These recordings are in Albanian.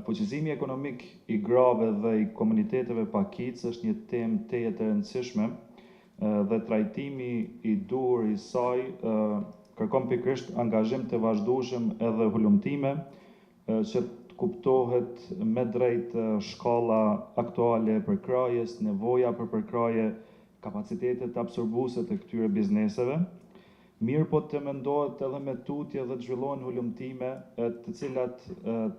Fuqizimi ekonomik i grave dhe i komuniteteve pakicë është një temë tejet e rëndësishme dhe trajtimi i duhur i saj kërkon pikërisht angazhim të vazhdueshëm edhe hulumtime që të kuptohet me drejt shkalla aktuale e përkrajes, nevoja për përkraje, kapacitetet absorbuese të këtyre bizneseve. Mirë po të mendohet edhe me tutje dhe të zhvillohen hulumtime të cilat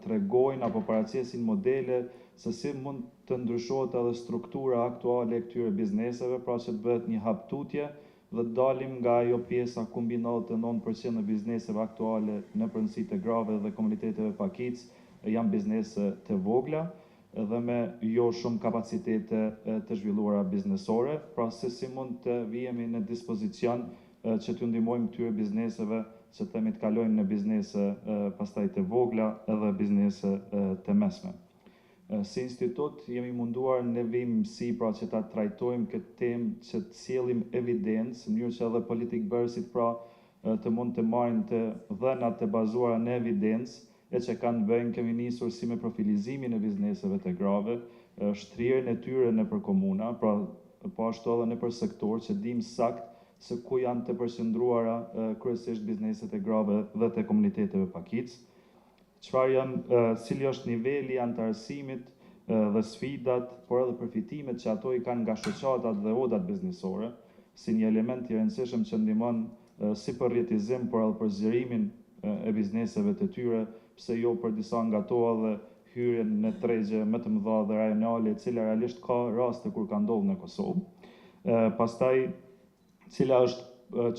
tregojnë apo paraqesin modele se si mund të ndryshohet edhe struktura aktuale e këtyre bizneseve, pra që të bëhet një hap tutje dhe të dalim nga ajo pjesa ku mbi 99% e bizneseve aktuale në përgjithësi të grave dhe komuniteteve pakicë janë biznese të vogla dhe me jo shumë kapacitete të zhvilluara biznesore, pra se si mund të vijemi në dispozicion që të ndihmojmë këtyre bizneseve që të kalojnë në biznese pastaj të vogla edhe biznese të mesme. Si institut jemi munduar në vimësi pra që ta trajtojmë këtë temë që të sjellim evidencë, në mënyrë që edhe politikbërësit pra të mund të marrin të dhënat të bazuara në evidencë e që kanë bëjnë kemi nisur si me profilizimin e bizneseve të grave, shtrirjen e tyre nëpër komuna, pra po ashtu edhe nëpër sektor që dim sakt se ku janë të përqendruara kryesisht bizneset e grave dhe të komuniteteve pakicë, çfarë janë, cili është niveli i antarësimit dhe sfidat, por edhe përfitimet që ato i kanë nga shoqatat dhe odat biznesore, si një element i rëndësishëm që ndihmon si për rrjetizim, por edhe për zgjerimin e bizneseve të tyre, pse jo për disa nga to edhe hyrjen në tregje më të mëdha dhe rajonale, e cila realisht ka raste kur ka ndodhur në Kosovë. Pastaj cila është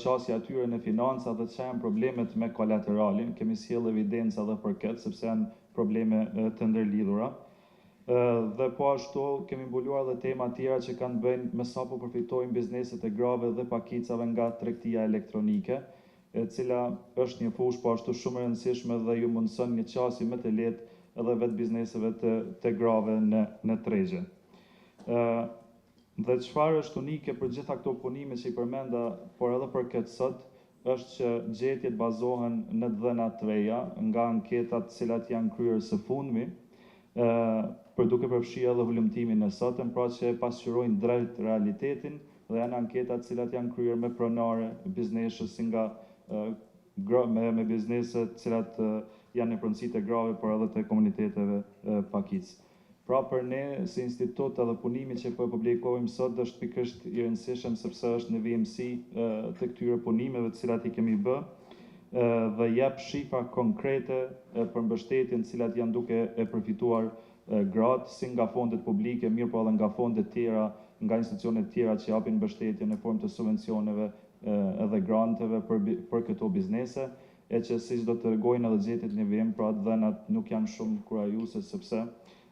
qasja atyre në financa dhe që janë problemet me kolateralin, kemi sjell evidenca dhe për këtë, sepse janë probleme të ndërlidhura. Dhe po ashtu kemi mbuluar dhe tema tjera që kanë bëjnë me sa po përfitojnë bizneset e grave dhe pakicave nga tregtia elektronike, e cila është një fushë po ashtu shumë e rëndësishme dhe ju mundson një qasje më të lehtë edhe vetë bizneseve të grave në tregje. Dhe çfarë është unike për gjitha këto punime që i përmenda, por edhe për këtë sot, është që gjetjet bazohen në dhëna të reja nga anketat të cilat janë kryer së fundmi, për duke përfshirë edhe hulumtimin e sotëm, pra që pasqyrojnë drejt realitetin dhe janë anketat të cilat janë kryer me pronare, biznesës si nga me biznese të cilat janë në pronësi të grave, por edhe të komuniteteve pakicë. Pra për ne, si institut edhe punimi që po e publikojmë sot është pikërisht i rëndësishëm sepse është në vimësi të këtyre punimeve të cilat i kemi bë dhe jep shifra konkrete për mbështetjen të cilat janë duke e përfituar gratë si nga fondet publike, mirë po edhe nga fondet tjera, nga institucionet tjera që japin mbështetje në formë të subvencioneve edhe granteve për këto biznese, e që si do të tregojnë edhe gjetjet në vim, pra dhënat nuk janë shumë kurajuese sepse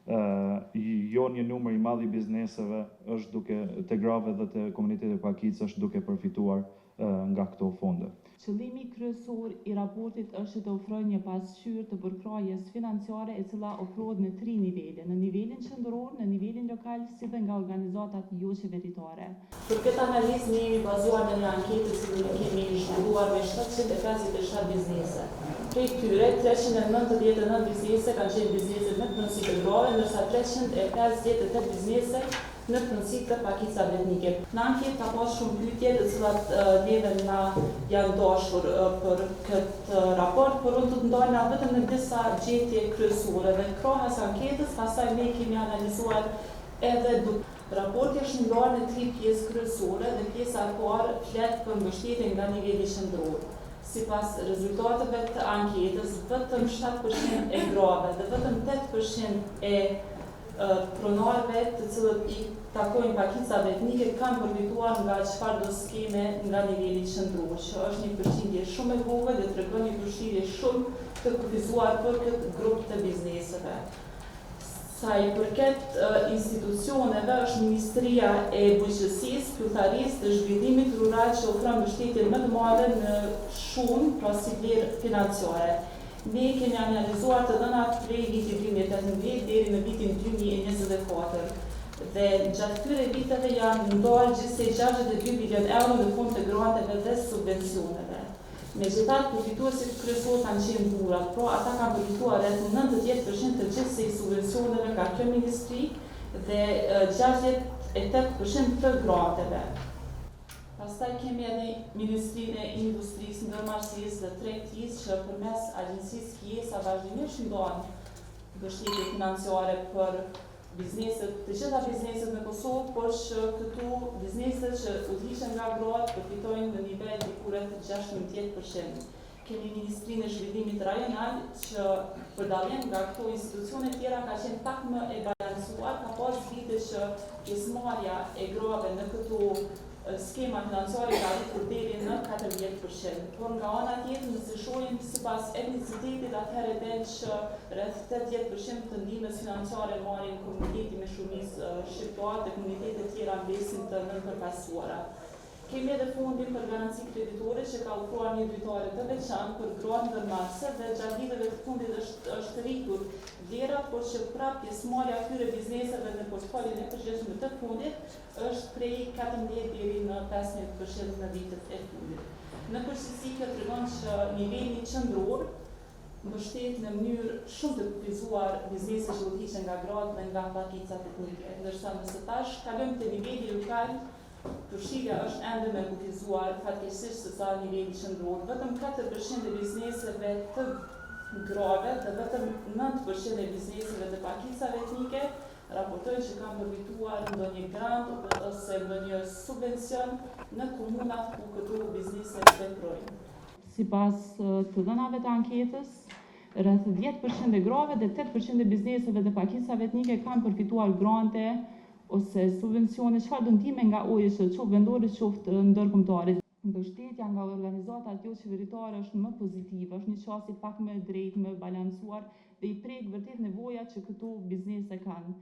jo një numër i madh i bizneseve është duke të grave dhe të komunitetet pakicë është duke përfituar nga këto fonde. Qëllimi kryesor i raportit është që të ofrojë një pasqyrë të përkrajes financiare e cila ofrohet në 3 nivele, në nivelin qendror, në nivelin lokal, si dhe nga organizatat jo qeveritare. Për këtë analizë ne jemi bazuar në një anketë që ne kemi zhvilluar me 757 biznese. Prej këtyre 399 biznese kanë qenë biznese në pronësi të grave, ndërsa 358 biznese në pronësi të pakicave etnike. Në anketë ka pas shumë pyetje të cilat neve na janë dashur për këtë raport, por unë do të ndalna vetëm në disa gjetje kryesore dhe krahas anketës, pastaj ne kemi analizuar edhe Raporti është ndarë në 3 pjesë kryesore dhe pjesa e parë flet për mbështetjen nga niveli qendror. Sipas rezultateve të anketës, vetëm 7% e grave dhe vetëm 8% e pronarëve të cilët i takojnë pakicave etnike kanë përfituar nga çfarëdo skeme nga niveli qendror, që është një përqindje shumë e vogël dhe tregon një përfshirje shumë të kufizuar për këtë grup të bizneseve. Sa i përket institucioneve, është Ministria e Bujqësisë, Pylltarisë dhe Zhvillimit Rural që ofron mbështetje më të madhe në shumë, pra si vlerë financiare. Ne kemi analizuar të dhënat prej vitit 2018 deri në vitin 2024. Dhe gjatë këtyre viteve janë ndarë gjithsej 62 milion euro në fond të granteve dhe subvencioneve. Megjithatë, përfituesit kryesorë kanë qenë burrat, ata kanë përfituar rreth 90% të gjithsej subvencioneve nga kjo ministri dhe 68% të grateve. Pastaj kemi edhe Ministrinë e Industrisë, Ndërmarrësisë dhe Tregtisë që përmes Agjencisë Kijesa vazhdimisht ndajnë mbështetje financiare për bizneset, të gjitha bizneset në Kosovë, por që këtu bizneset që udhëhiqen nga gratë përfitojnë në nivel diku rreth 16%. Kemi Ministrinë e Zhvillimit Rajonal që për dallim nga këto institucione tjera ka qenë pak më e balancuar, ka pas vite që pjesëmarrja e grave në këto skema financiare ka rritur deri në 40%. Por nga ana tjetër, nëse shohim sipas etnicitetit, atëherë del që rreth 80% të ndihmës financiare marrin komuniteti me shumicë shqiptar dhe komunitete tjera mbesin të nënpërfaqësuara. Kemi edhe fondin për garanci kreditore që ka ofruar një dritare të veçantë për gratë ndërmarrëse dhe gjatë viteve të fundit është rritur vlera, por që prapë pjesëmarrja këtyre bizneseve në portfolin e përgjithshëm të fundit është prej 14 deri në 15% në vitet e fundit. Në përgjithësi kjo tregon që niveli qendror mbështet në mënyrë shumë të kufizuar biznese që udhëhiqen nga gratë dhe nga pakicat etnike, ndërsa nëse tash kalojmë te niveli lokal, përfshirja është ende me kufizuar fatkeqësisht se sa niveli qendror. Vetëm 4% e bizneseve të grave dhe vetëm 9% e bizneseve të pakicave etnike raportojnë që kanë përfituar ndonjë grant ose ndonjë subvencion në komunat ku këto biznese veprojnë. Sipas të dhënave të anketës, rreth 10% e grave dhe 8% e bizneseve të pakicave etnike kanë përfituar grante ose subvencione, çfarë dëntime nga OISH, qoftë vendore, qoftë ndërkombëtare. Mbështetja nga organizatat jo qeveritare është më pozitive, është një çështje pak më e drejtë, më e balancuar dhe i prek vërtet nevojat që këto biznese kanë.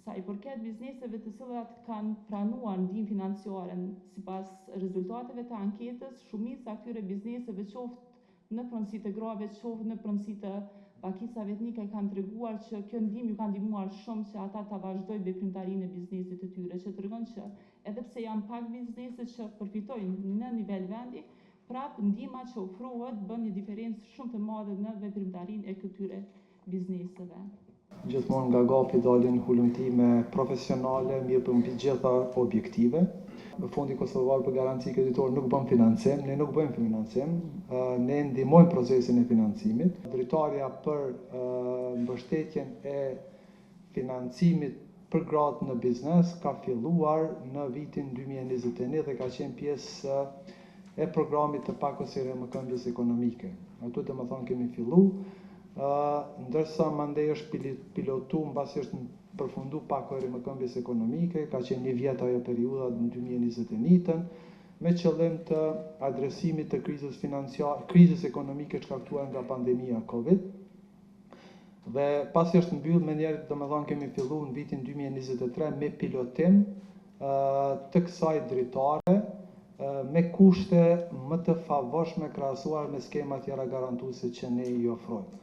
Sa i përket bizneseve të cilat kanë pranuar ndihmë financiare, sipas rezultateve të anketës, shumica këtyre bizneseve qoftë në pronësitë e grave, qoftë në pronësitë të pakicave etnike kanë treguar që kjo ndihmë ju ka ndihmuar shumë që ata ta vazhdojnë veprimtarinë e biznesit të tyre, që tregon që edhe pse janë pak bizneset që përfitojnë në nivel vendi, prapë ndihma që ofrohet bën një diferencë shumë të madhe në veprimtarinë e këtyre bizneseve. Gjithmonë nga gapi dalin hulumtime profesionale, mirë për mbi gjitha objektive. Fondi Kosovar për Garanci Kreditore nuk bën financim, ne nuk bëjmë financim, ne ndihmojmë procesin e financimit. Dritarja për mbështetjen e financimit për gratë në biznes ka filluar në vitin 2021 dhe ka qenë pjesë e programit të pakos i rëmëkëmbjes ekonomike. Ato dhe më thonë kemi fillu, ndërsa mandej është pilotu mbasi është përfundu pako e rëmëkëmbjes ekonomike, ka qenë një vjet ajo periudha në 2021, me qëllim të adresimit të krizës ekonomike shkaktuar nga pandemia Covid. Dhe pasi është mbyllë me njerë, do më thonë kemi fillu në vitin 2023 me pilotim të kësaj dritare me kushte më të favorshme krahasuar me skema tjera garantuese që ne i ofrojmë.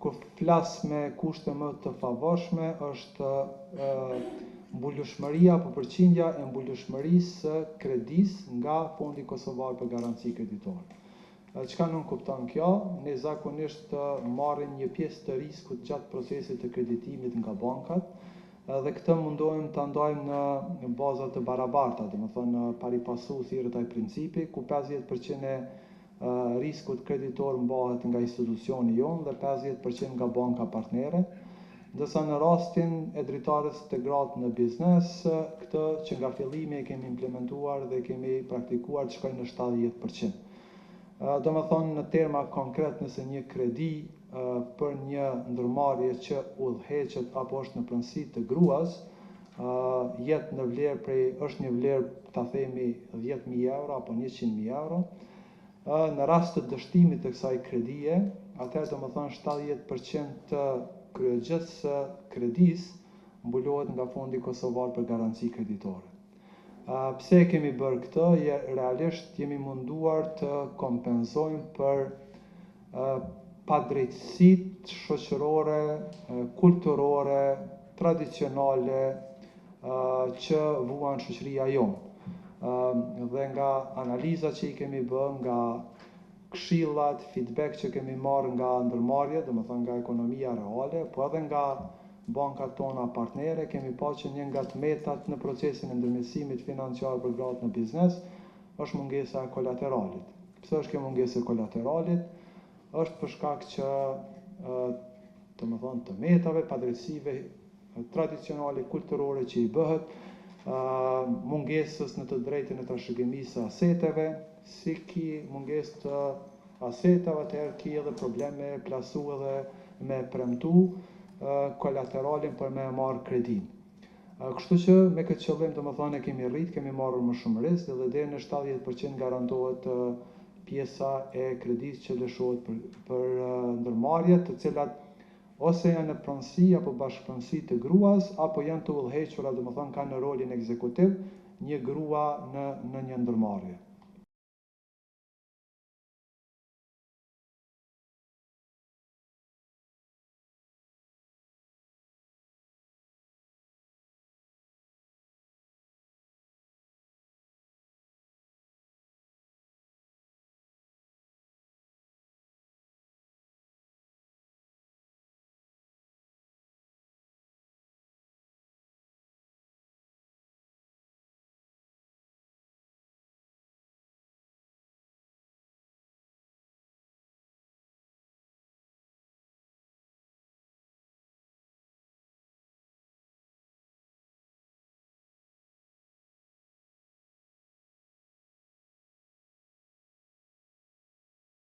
Kur flas me kushte më të favorshme është mbulueshmëria apo përqindja e mbulueshmërisë së kredisë nga Fondi Kosovar për Garanci Kreditore. Çka nuk kupton kjo? Ne zakonisht marrim një pjesë të riskut gjatë procesit të kreditimit nga bankat dhe këtë mundohem ta ndajmë në baza të barabarta, domethënë pari passu thirrët ai principi ku 50% e riskut kreditor mbahet nga institucioni jonë dhe 50% nga banka partnere, ndërsa në rastin e dritares të gratë në biznes, këtë që nga fillimi e kemi implementuar dhe kemi praktikuar të shkojnë në 70%. Do më thonë në terma konkret nëse një kredi për një ndërmarrje që udhëheqet apo është në pronësi të gruas, jetë në vlerë është një vlerë ta themi 10.000 euro apo 100.000 euro, në rast të dështimit të kësaj kredie, atëherë do më thonë 70% të kryegjithësë kredisë mbulohet nga Fondi Kosovar për Garanci Kreditore. Pse kemi bërë këtë? Realisht jemi munduar të kompenzojmë për padrejtësitë shoqërore, kulturore, tradicionale që vuan shoqëria jonë. Dhe nga analiza që i kemi bërë, nga këshillat, feedback që kemi marrë nga ndërmarrjet, domethënë nga ekonomia reale, po edhe nga bankat tona partnere, kemi pa që një nga tmetat në procesin e ndërmjetësimit financiar për gratë në biznes është mungesa e kolateralit. Pse është kjo mungesë e kolateralit? Është për shkak që tmetave, padrejtësive tradicionale, kulturore që i bëhet, mungesës në të drejtën e trashëgimisë së aseteve, si ki mungesë të aseteve, atëherë ki edhe probleme plasu edhe me premtu kolateralin për me marrë kredin. Kështu që me këtë qëllim domethënë kemi rrit, kemi marrë më shumë risk dhe deri në 70% garantohet pjesa e kredisë që lëshohet për ndërmarrjet, të cilat ose janë në pronësi apo bashkëpronësi të gruas, apo janë të udhëhequra, domethënë kanë në rolin ekzekutiv një grua në një ndërmarrje.